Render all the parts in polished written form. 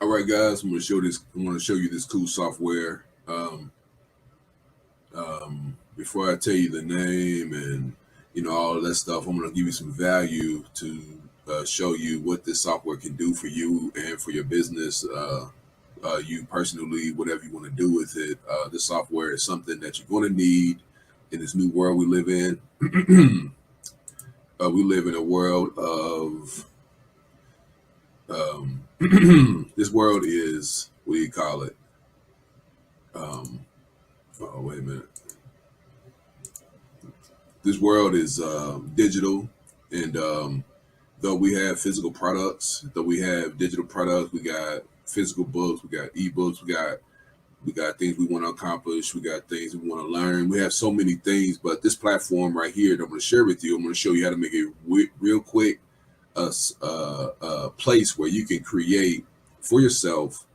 All right, guys, I'm going to show this. I want to show you this cool software. Before I tell you the name and all of that stuff, I'm going to give you some value to show you what this software can do for you and for your business. You personally, whatever you want to do with it. This software is something that you're going to need in this new world we live in. We live in a world of this world is, what do you call it? Oh, wait a minute. This world is digital, and though we have physical products, though we have digital products, we got physical books, we got ebooks, we got things we want to accomplish, we got things we want to learn. We have so many things, but this platform right here that I'm going to share with you, I'm going to show you how to make a real quick place where you can create for yourself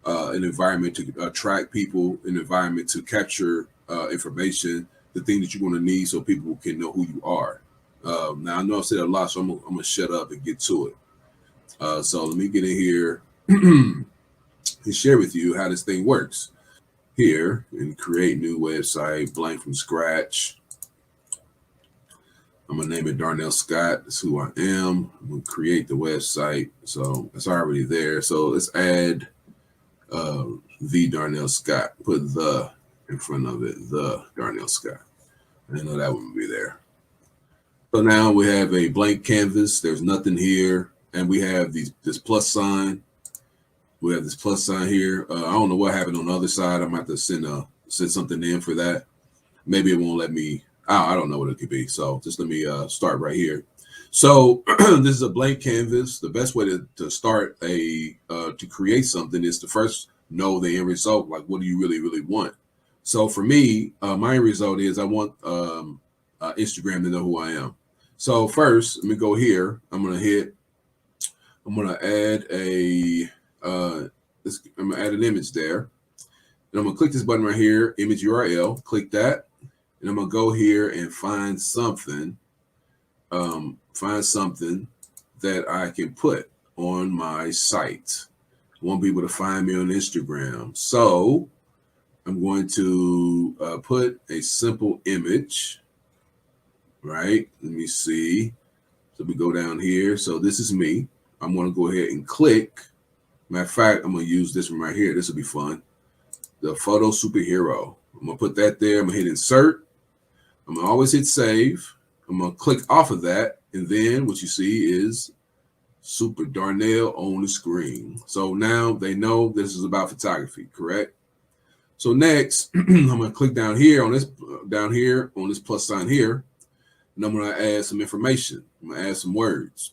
an environment to attract people, an environment to capture information, the thing that you're going to need so people can know who you are. Now, I know I've said a lot, so I'm going to shut up and get to it. So let me get in here and share with you how this thing works. Here, and create new website, blank from scratch. I'm going to name it Darnell Scott. That's who I am. I'm going to create the website. So it's already there. So let's add the Darnell Scott. Put the in front of it, the Darnell Scott. I didn't know that wouldn't be there. So now we have a blank canvas. There's nothing here. And we have this plus sign. We have this plus sign here. I don't know what happened on the other side. I'm going to have to send something in for that. Maybe it won't let me. I don't know what it could be. So just let me start right here. So this is a blank canvas. The best way to start to create something is to first know the end result. Like, what do you really, really want? So for me, my end result is I want Instagram to know who I am. So first, let me go here. I'm going to add I'm going to add an image there. And I'm going to click this button right here, image URL, click that. And I'm going to go here and find something that I can put on my site. I want people to find me on Instagram. So I'm going to put a simple image, right? Let me see. So we go down here. So this is me. I'm going to go ahead and click. Matter of fact, I'm going to use this one right here. This will be fun. The photo superhero. I'm going to put that there. I'm going to hit insert. I'm going to always hit save. I'm going to click off of that. And then what you see is Super Darnell on the screen. So now they know this is about photography, correct? So next, I'm going to click down here on this plus sign here. And I'm going to add some information. I'm going to add some words.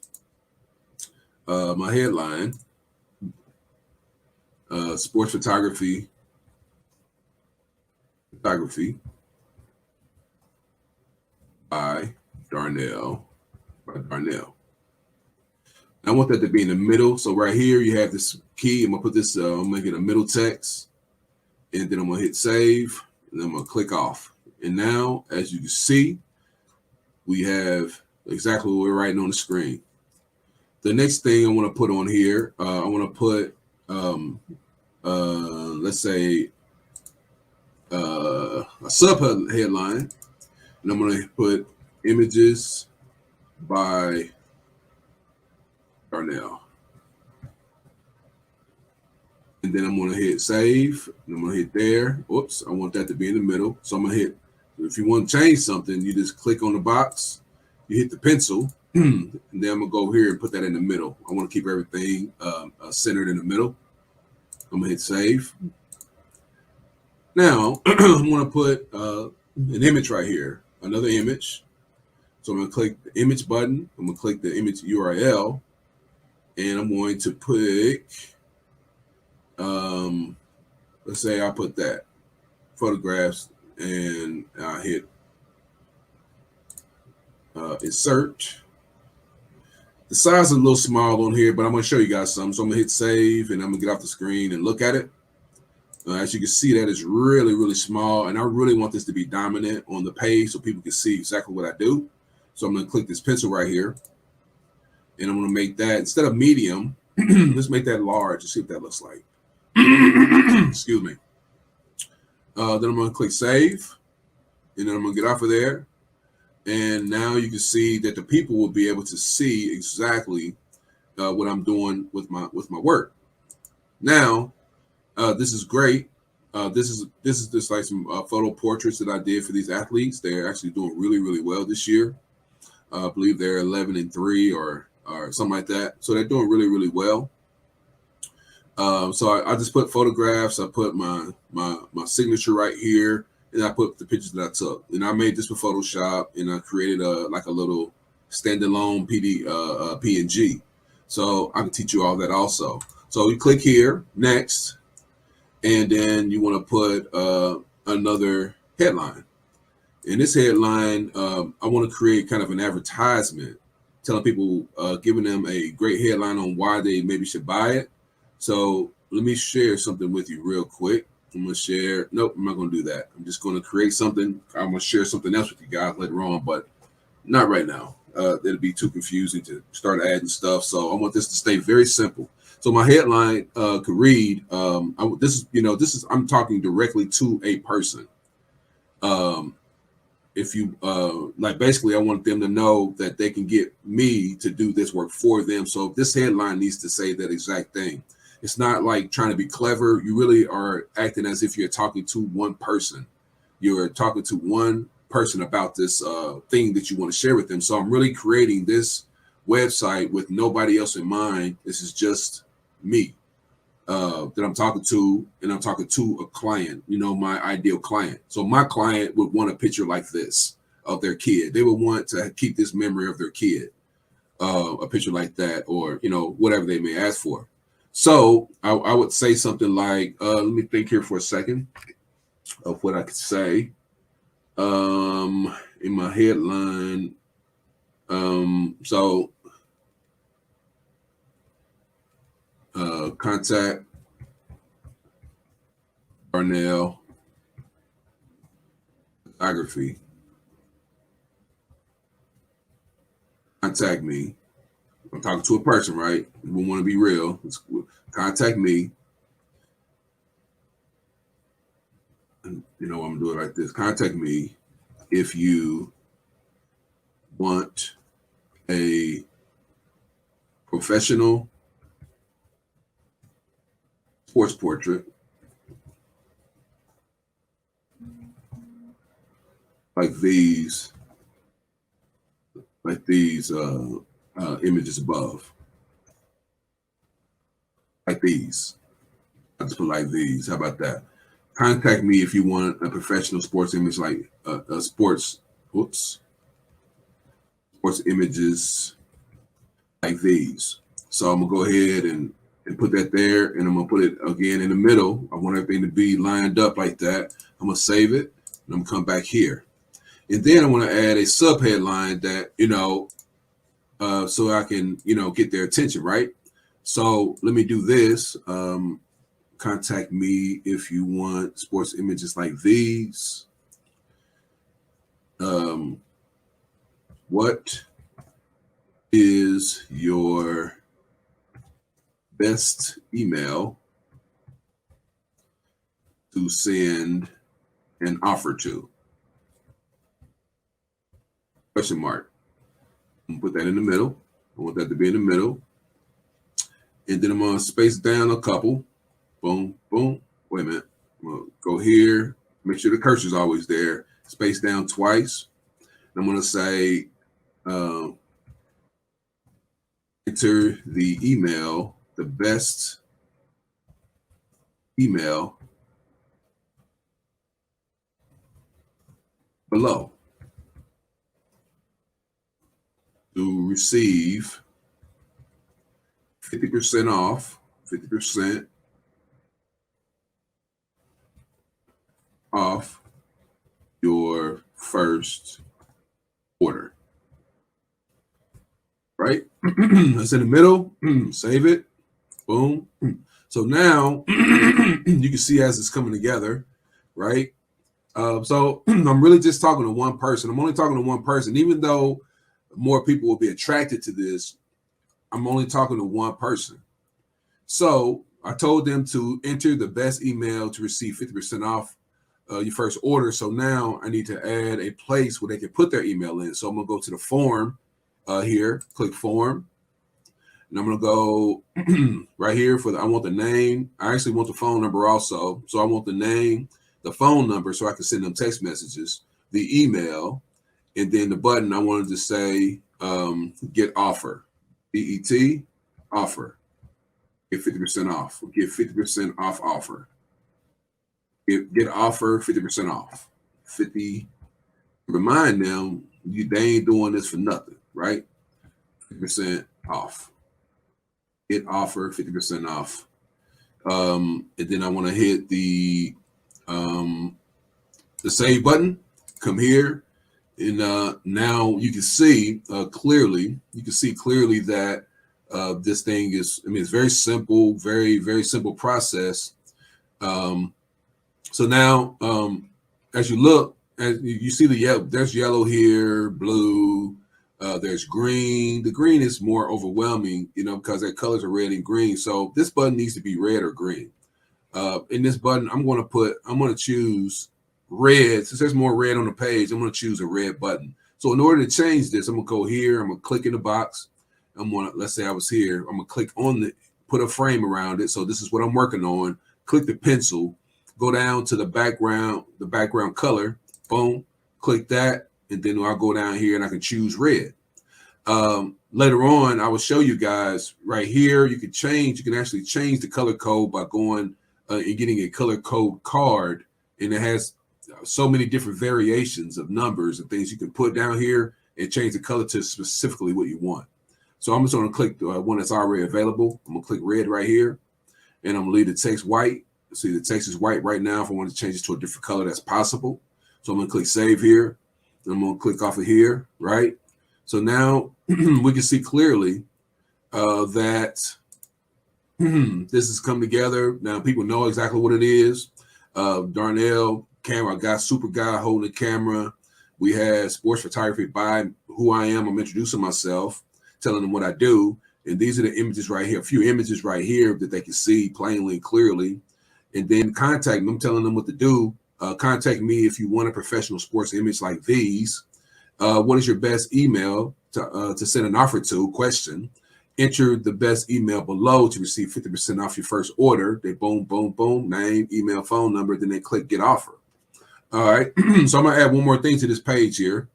My headline, sports photography by Darnell. I want that to be in the middle. So right here, you have this key. I'm gonna put this, I'm gonna make it a middle text, and then I'm gonna hit save, and then I'm gonna click off. And now, as you can see, we have exactly what we're writing on the screen. The next thing I want to put on here, I want to put, let's say, a sub headline, and I'm going to put images by Darnell. And then I'm going to hit save, and I'm going to hit there. Oops, I want that to be in the middle. So I'm going to hit, if you want to change something, you just click on the box, you hit the pencil, and then I'm going to go here and put that in the middle. I want to keep everything centered in the middle. I'm going to hit save. Now, I'm going to put an image right here, another image. So I'm going to click the image button. I'm going to click the image URL, and I'm going to pick, let's say I put that, photographs, and I hit insert. The size is a little small on here, but I'm going to show you guys something. So I'm going to hit save, and I'm going to get off the screen and look at it. As you can see, that is really, really small, and I really want this to be dominant on the page so people can see exactly what I do. So I'm going to click this pencil right here, and I'm going to make that, instead of medium, I'm let's make that large and see what that looks like. Excuse me. Then I'm going to click save, and then I'm going to get off of there. And now you can see that the people will be able to see exactly what I'm doing with my work. Now, this is great. This is just like some photo portraits that I did for these athletes. They're actually doing really, really well this year. I believe they're 11-3 or something like that. So they're doing really, really well. So I just put photographs. I put my signature right here, and I put the pictures that I took. And I made this with Photoshop, and I created like a little standalone PNG. So I can teach you all that also. So you click here, next, and then you want to put another headline. In this headline, I want to create kind of an advertisement, telling people, giving them a great headline on why they maybe should buy it. So let me share something with you real quick. I'm going to share. Nope, I'm not going to do that. I'm just going to create something. I'm going to share something else with you guys later on, but not right now. It'll be too confusing to start adding stuff. So I want this to stay very simple. So my headline could read, this is I'm talking directly to a person. If you like, basically, I want them to know that they can get me to do this work for them. So this headline needs to say that exact thing. It's not like trying to be clever. You really are acting as if you're talking to one person. You're talking to one person about this thing that you want to share with them. So I'm really creating this website with nobody else in mind. This is just me that I'm talking to, and I'm talking to a client, my ideal client. So my client would want a picture like this of their kid. They would want to keep this memory of their kid, a picture like that, or, whatever they may ask for. So I would say something like, let me think here for a second of what I could say in my headline. Contact Darnell Photography. Contact me. I'm talking to a person, right? We want to be real. Contact me. And I'm gonna do it like this. Contact me if you want a professional sports portrait like these images above, like these. I just put like these. How about that? Contact me if you want a professional sports image, like sports images like these. So I'm gonna go ahead and put that there, and I'm gonna put it again in the middle. I want everything to be lined up like that. I'm gonna save it, and I'm gonna come back here. And then I want to add a subheadline that, so I can, get their attention, right? So let me do this. Contact me if you want sports images like these. What is your best email to send an offer to? Question mark. I'm gonna put that in the middle. I want that to be in the middle. And then I'm gonna space down a couple. Boom, boom. Wait a minute. I'm gonna go here. Make sure the cursor's always there. Space down twice. I'm gonna say enter the email, the best email below to receive 50% off, 50% off your first order. Right? That's in the middle. Save it. Boom. So now you can see as it's coming together, right? So I'm really just talking to one person. I'm only talking to one person, even though more people will be attracted to this. I'm only talking to one person. So I told them to enter the best email to receive 50% off your first order. So now I need to add a place where they can put their email in. So I'm gonna go to the form here, click form, and I'm gonna go right here for I want the name. I actually want the phone number also. So I want the name, the phone number, so I can send them text messages, the email, and then the button I wanted to say get offer, BET offer, get 50% off, get 50% off offer. Get offer 50% off. 50. Remind them they ain't doing this for nothing, right? 50% off. Get offer 50% off. And then I want to hit the save button. Come here, and now you can see clearly. You can see clearly that this thing is. I mean, it's very simple, very simple process. So now, as you look, as you see the yellow, there's yellow here, blue, there's green. The green is more overwhelming, because their colors are red and green. So this button needs to be red or green. In this button, I'm going to choose red. Since there's more red on the page, I'm going to choose a red button. So in order to change this, I'm going to go here. I'm going to click in the box. Let's say I was here. I'm going to click on put a frame around it. So this is what I'm working on. Click the pencil. Go down to the background color, boom, click that, and then I'll go down here and I can choose red. Later on, I will show you guys right here, you can actually change the color code by going and getting a color code card, and it has so many different variations of numbers and things you can put down here and change the color to specifically what you want. So I'm just going to click the one that's already available. I'm going to click red right here, and I'm going to leave the text white. See, the text is white right now. If I want to change it to a different color, that's possible. So I'm going to click save here. I'm going to click off of here, right? So now we can see clearly that this has come together. Now people know exactly what it is. Darnell, camera guy, super guy holding the camera. We had sports photography by who I am. I'm introducing myself, telling them what I do. And these are the images right here, a few images right here that they can see plainly and clearly. And then contact them. I'm telling them what to do. Contact me if you want a professional sports image like these. What is your best email to send an offer to? Question. Enter the best email below to receive 50% off your first order. They boom, boom, boom, name, email, phone number. Then they click get offer. All right. So I'm going to add one more thing to this page here.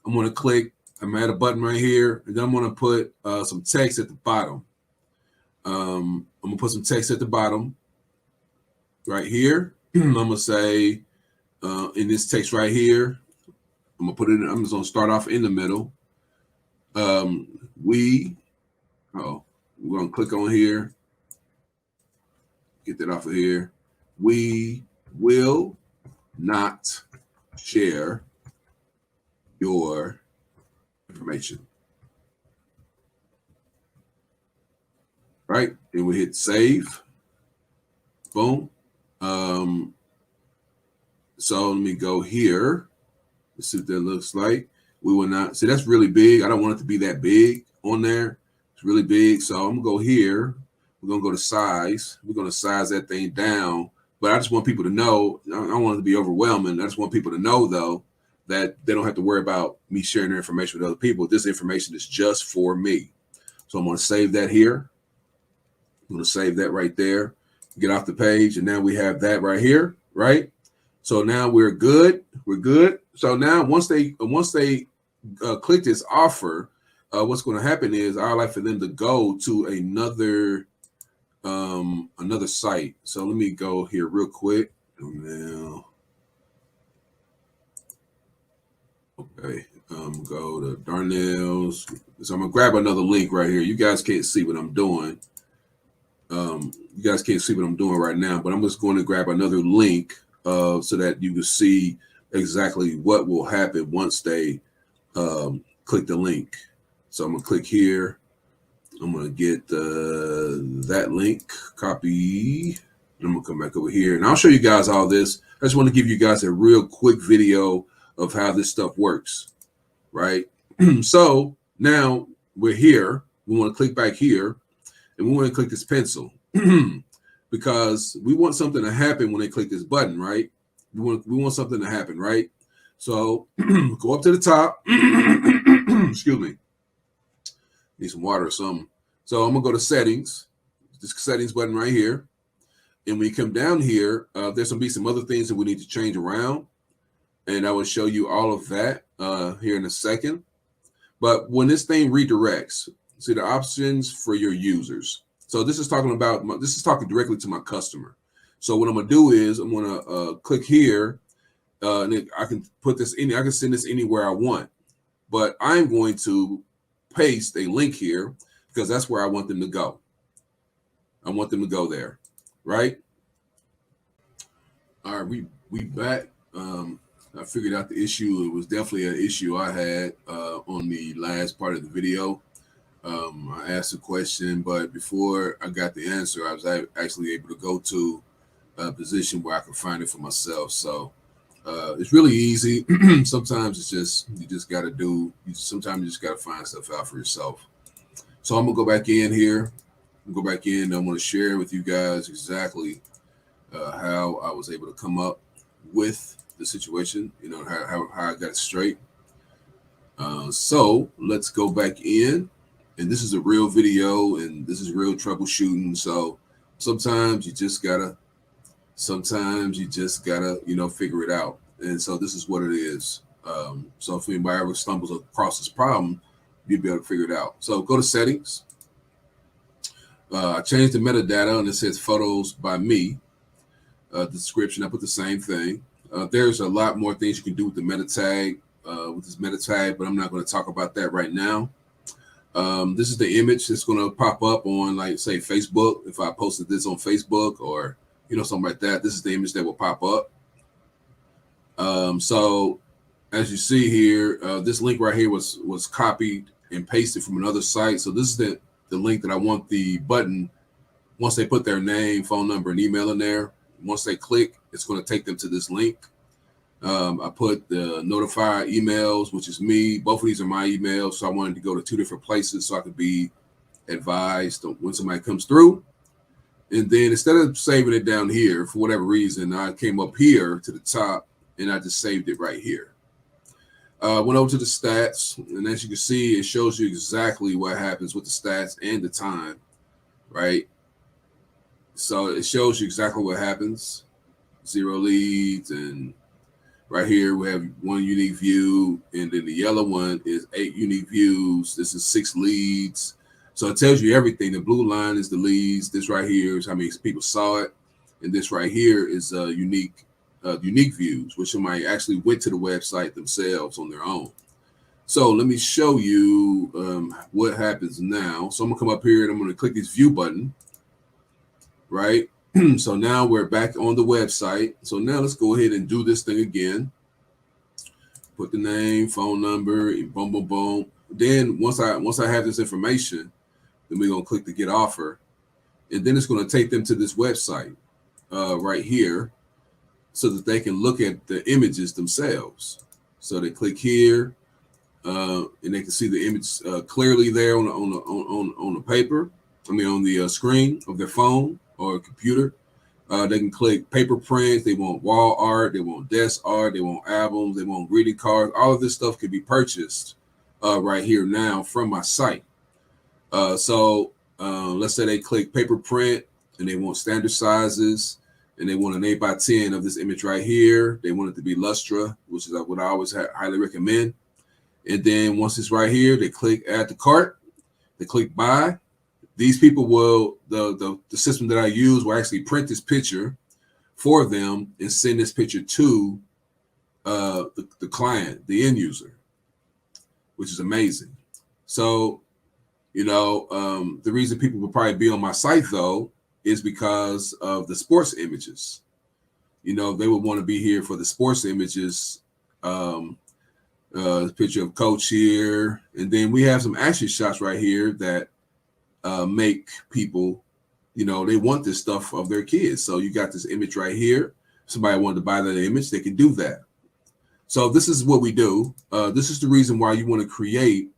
I'm going to click. I'm going to add a button right here. And then I'm going to put some text at the bottom. I'm going to put some text at the bottom. Right here, I'm gonna say in this text right here, I'm gonna put it in, I'm just gonna start off in the middle. We're gonna click on here, get that off of here. We will not share your information. Right, and we hit save. Boom. So let me go here. Let's see what that looks like. We will not see, that's really big. I don't want it to be that big on there. It's really big. So I'm gonna go here. We're gonna go to size. We're gonna size that thing down. But I just want people to know, I don't want it to be overwhelming. I just want people to know though that they don't have to worry about me sharing their information with other people. This information is just for me. So I'm gonna save that here. I'm gonna save that right there. Get off the page, and now we have that right here, right? So now we're good. We're good. So now once they click this offer, what's going to happen is I'd like for them to go to another site. So let me go here real quick. Now, okay, go to Darnell's. So I'm gonna grab another link right here. You guys can't see what I'm doing. You guys can't see what I'm doing right now, but I'm just going to grab another link so that you can see exactly what will happen once they click the link. So I'm going to click here. I'm going to get that link, copy. I'm going to come back over here, and I'll show you guys all this. I just want to give you guys a real quick video of how this stuff works, right? So now we're here. We want to click back here. and we want to click this pencil because we want something to happen when they click this button, right? We want something to happen, right? So go up to the top. Excuse me. Need some water or something. So I'm gonna go to settings, this settings button right here. And when you come down here, there's gonna be some other things that we need to change around. And I will show you all of that here in a second. But when this thing redirects, see the options for your users. So this is talking directly to my customer. So what I'm gonna do is I'm gonna click here, and then I can put this in. I can send this anywhere I want, but I'm going to paste a link here because that's where I want them to go. I want them to go there, right? All right, we back. I figured out the issue. It was definitely an issue I had on the last part of the video. I asked a question, but before I got the answer, I was actually able to go to a position where I could find it for myself. So it's really easy. Sometimes it's just sometimes you just got to find stuff out for yourself. So I'm gonna go back in here. I'm going to share with you guys exactly how I was able to come up with the situation, how I got it straight. So let's go back in, and this is a real video, and this is real troubleshooting. So sometimes you just gotta, figure it out. And so this is what it is. So if anybody ever stumbles across this problem, you'll be able to figure it out. So go to settings. I changed the metadata, and it says photos by me. The description, I put the same thing. There's a lot more things you can do with the meta tag, but I'm not going to talk about that right now. This is the image that's going to pop up on, like, say, Facebook. If I posted this on Facebook or, something like that, this is the image that will pop up. So as you see here, this link right here was copied and pasted from another site. So this is the link that I want the button, once they put their name, phone number, and email in there, once they click, it's going to take them to this link. I put the notify emails, which is me. Both of these are my emails. So I wanted to go to two different places so I could be advised when somebody comes through. And then instead of saving it down here, for whatever reason, I came up here to the top and I just saved it right here. Went over to the stats, and as you can see, it shows you exactly what happens with the stats and the time, right? So it shows you exactly what happens. 0 leads, and right here we have 1 unique view, and then the yellow one is 8 unique views. This is 6 leads. So it tells you everything. The blue line is the leads. This right here is how many people saw it, and this right here is unique views, which somebody actually went to the website themselves on their own. So let me show you what happens now. So I'm gonna come up here and I'm gonna click this view button, right? So now we're back on the website. So now let's go ahead and do this thing again. Put the name, phone number, and boom, boom, boom. Then once I have this information, then we're gonna click the get offer, and then it's gonna take them to this website right here, so that they can look at the images themselves. So they click here, and they can see the image clearly there on the paper. On the screen of their phone or computer. They can click paper prints. They want wall art. They want desk art. They want albums. They want greeting cards. All of this stuff can be purchased right here now from my site. So let's say they click paper print and they want standard sizes, and they want an 8x10 of this image right here. They want it to be Lustra, which is what I always highly recommend. And then once it's right here, they click add to cart. They click buy. These people will, the system that I use will actually print this picture for them and send this picture to the client, the end user, which is amazing. So, the reason people will probably be on my site though is because of the sports images. They would want to be here for the sports images. Picture of coach here, and then we have some action shots right here that make people, they want this stuff of their kids. So you got this image right here. Somebody wanted to buy that image, they can do that. So this is what we do. This is the reason why you want to create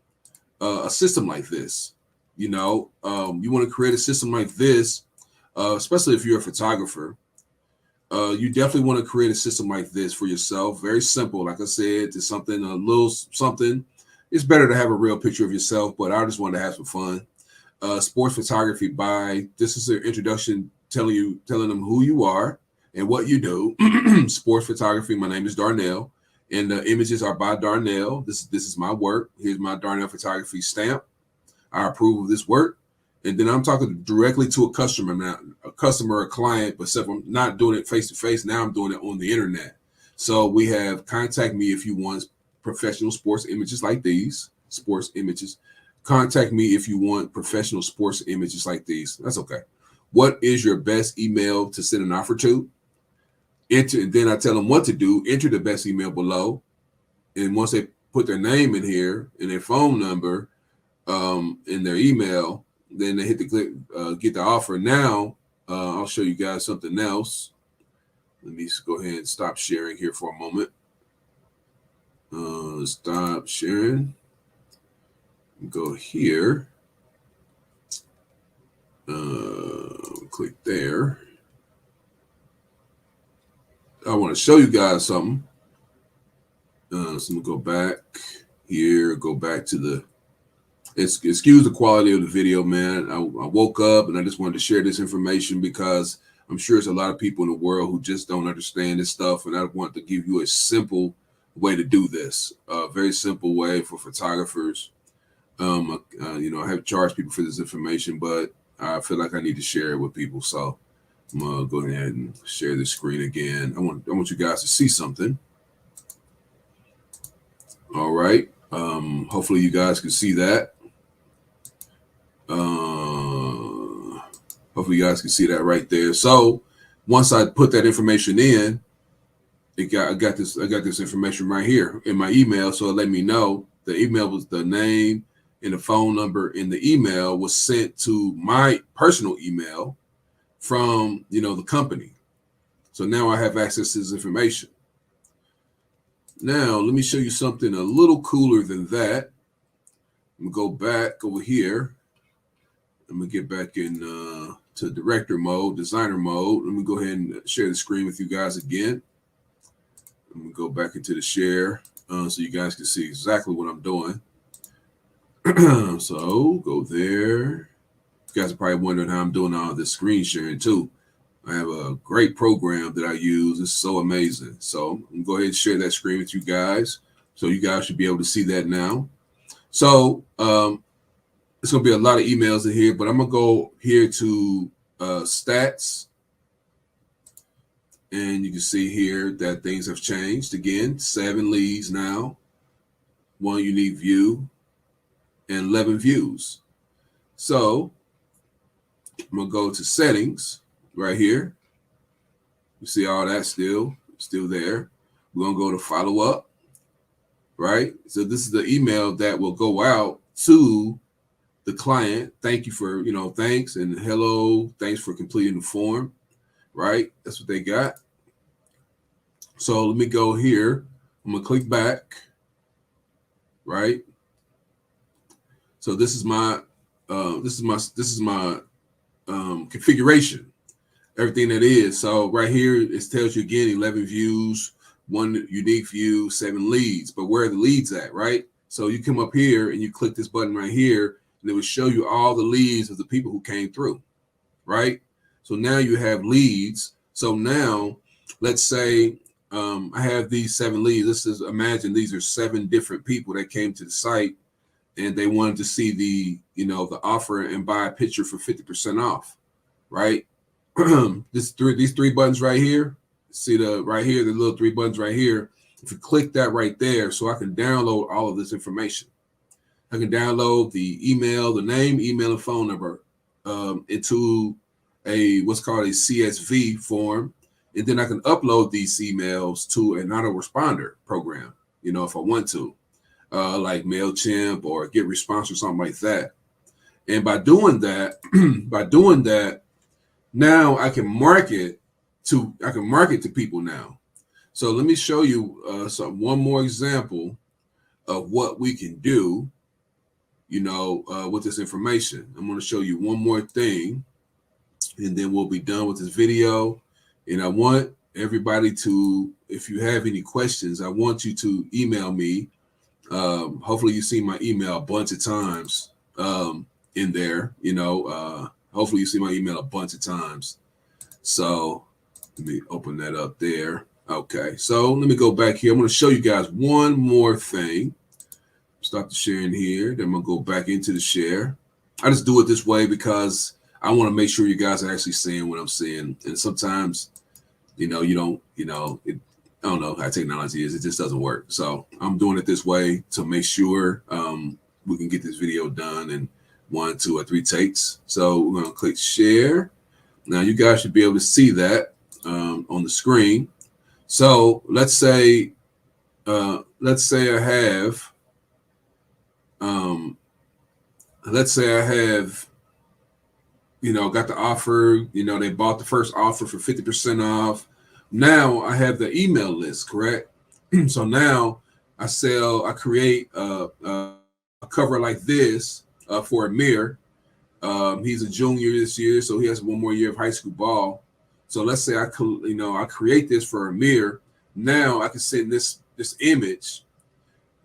a system like this. You want to create a system like this, especially if you're a photographer. You definitely want to create a system like this for yourself. Very simple. Like I said, it's something, a little something. It's better to have a real picture of yourself, but I just wanted to have some fun. Sports photography this is an introduction telling them who you are and what you do. Sports photography. My name is Darnell, and the images are by Darnell. This is my work. Here's my Darnell photography stamp. I approve of this work. And then I'm talking directly to a customer now, a client, but except I'm not doing it face to face. Now I'm doing it on the internet. So we have contact me if you want professional sports images like these, sports images. Contact me if you want professional sports images like these. That's okay. What is your best email to send an offer to? Enter, and then I tell them what to do. Enter the best email below. And once they put their name in here and their phone number, in their email, then they hit the click, get the offer. Now, I'll show you guys something else. Let me just go ahead and stop sharing here for a moment. Stop sharing. Go here. Click there. I want to show you guys something. So I'm going to go back here, go back to the excuse the quality of the video, man. I woke up and I just wanted to share this information because I'm sure there's a lot of people in the world who just don't understand this stuff. And I want to give you a simple way to do this, a very simple way for photographers. I have charged people for this information, but I feel like I need to share it with people. So I'm going to go ahead and share the screen again. I want you guys to see something. All right. Hopefully you guys can see that. Hopefully you guys can see that right there. So once I put that information in, I got this information right here in my email. So it let me know the email was the name and the phone number in the email was sent to my personal email from, the company. So now I have access to this information. Now, let me show you something a little cooler than that. I'm going to go back over here. I'm going to get back in to director mode, designer mode. Let me go ahead and share the screen with you guys again. I'm going to go back into the share so you guys can see exactly what I'm doing. So go there. You guys are probably wondering how I'm doing all this screen sharing too. I have a great program that I use. It's so amazing. So I'm going to go ahead and share that screen with you guys. So you guys should be able to see that now. So it's going to be a lot of emails in here, but I'm going to go here to stats. And you can see here that things have changed again. 7 leads now, 1 unique view, and 11 views. So I'm going to go to settings right here. You see all that still there. We're going to go to follow up, right? So this is the email that will go out to the client. Thank you for, thanks and hello. Thanks for completing the form, right? That's what they got. So let me go here. I'm going to click back, right? So this is my configuration, everything that is. So right here, it tells you again, 11 views, 1 unique view, 7 leads, but where are the leads at, right? So you come up here and you click this button right here and it will show you all the leads of the people who came through, right? So now you have leads. So now let's say I have these 7 leads. Let's just imagine these are 7 different people that came to the site and they wanted to see the offer and buy a picture for 50% off, right? These 3 buttons right here. See the little 3 buttons right here. If you click that right there, so I can download all of this information. I can download the email, the name, email, and phone number into what's called a CSV form. And then I can upload these emails to an autoresponder program, if I want to, like MailChimp or GetResponse or something like that. And by doing that, now I can market to people now. So let me show you one more example of what we can do. with this information. I'm going to show you one more thing, and then we'll be done with this video. And I want everybody to, if you have any questions, I want you to email me. Hopefully you see my email a bunch of times in there, hopefully you see my email a bunch of times. So let me open that up there. Okay, so let me go back here. I'm going to show you guys one more thing. Stop the sharing here. Then I'm going to go back into the share. I just do it this way because I want to make sure you guys are actually seeing what I'm seeing. And sometimes, you don't, I don't know how technology is. It just doesn't work. So I'm doing it this way to make sure we can get this video done in 1, 2, or 3 takes. So we're going to click share. Now you guys should be able to see that on the screen. So let's say I have, got the offer, they bought the first offer for 50% off. Now I have the email list, correct? So now I create a cover like this for Amir. He's a junior this year, so he has 1 more year of high school ball. So let's say I create this for Amir. Now I can send this image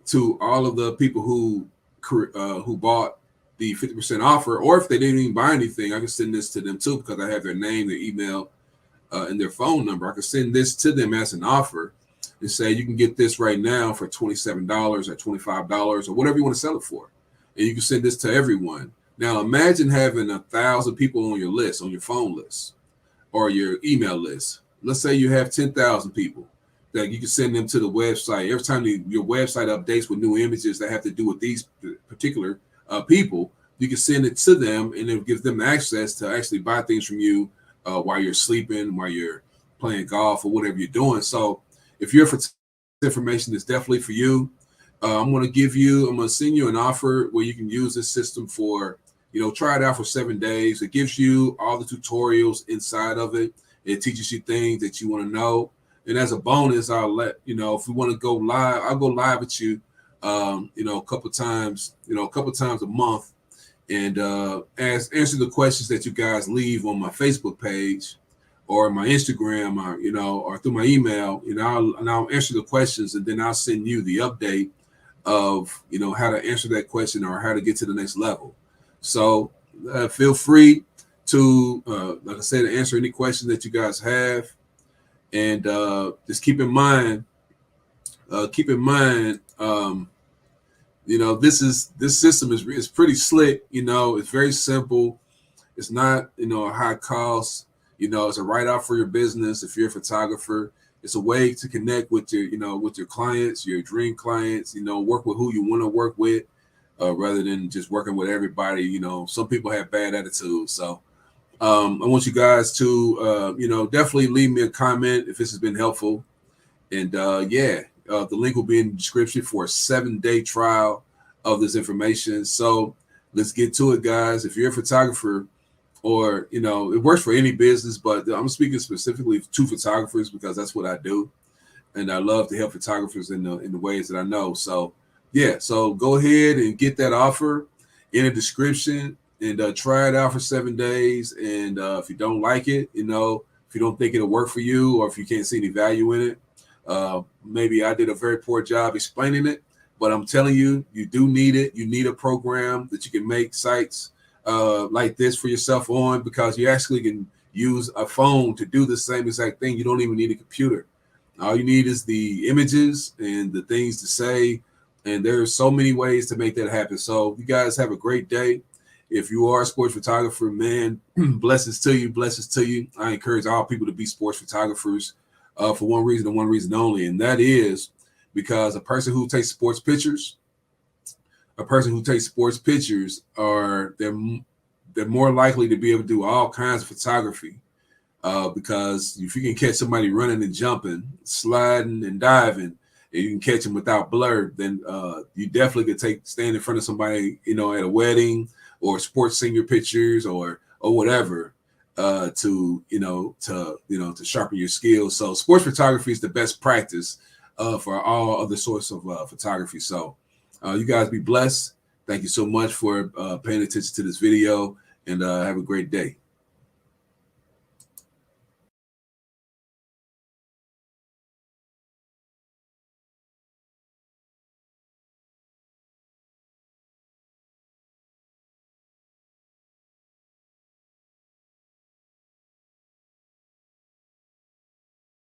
to all of the people who bought the 50% offer, or if they didn't even buy anything, I can send this to them too because I have their name, their email, and their phone number. I can send this to them as an offer and say you can get this right now for $27 or $25 or whatever you want to sell it for, and you can send this to everyone. Now imagine having 1,000 people on your list, on your phone list, or your email list. Let's say you have 10,000 people that you can send them to the website. Every time your website updates with new images that have to do with these particular people, you can send it to them, and it gives them access to actually buy things from you while you're sleeping, while you're playing golf, or whatever you're doing. So if you're for information, it's definitely for you. I'm going to send you an offer where you can use this system for, try it out for 7 days. It gives you all the tutorials inside of it. It teaches you things that you want to know. And as a bonus, I'll let, if we want to go live, I'll go live with you, a couple times a month, and answer the questions that you guys leave on my Facebook page or my Instagram, or through my email. I'll answer the questions, and then I'll send you the update of, how to answer that question or how to get to the next level. So feel free to, like I said, answer any question that you guys have. And just keep in mind, this system is pretty slick. It's very simple. It's not, a high cost. It's a write-off for your business. If you're a photographer, it's a way to connect with your clients, your dream clients. Work with who you want to work with, rather than just working with everybody. Some people have bad attitudes. So I want you guys to, definitely leave me a comment if this has been helpful. And the link will be in the description for a 7-day trial of this information. So let's get to it, guys. If you're a photographer, or, it works for any business, but I'm speaking specifically to photographers because that's what I do. And I love to help photographers in the ways that I know. So, so go ahead and get that offer in the description and try it out for 7 days. And if you don't like it, if you don't think it'll work for you, or if you can't see any value in it, maybe I did a very poor job explaining it, but I'm telling you, you do need it. You need a program that you can make sites like this for yourself on, because you actually can use a phone to do the same exact thing. You don't even need a computer. All you need is the images and the things to say. And there's so many ways to make that happen. So you guys have a great day. If you are a sports photographer, man, blessings to you, blessings to you. I encourage all people to be sports photographers for one reason and one reason only. And that is because a person who takes sports pictures, they're more likely to be able to do all kinds of photography. Because if you can catch somebody running and jumping, sliding and diving, and you can catch them without blur, then you definitely could stand in front of somebody, at a wedding or sports senior pictures or whatever, to sharpen your skills. So sports photography is the best practice for all other sorts of photography. So you guys be blessed, Thank you so much for paying attention to this video, and have a great day.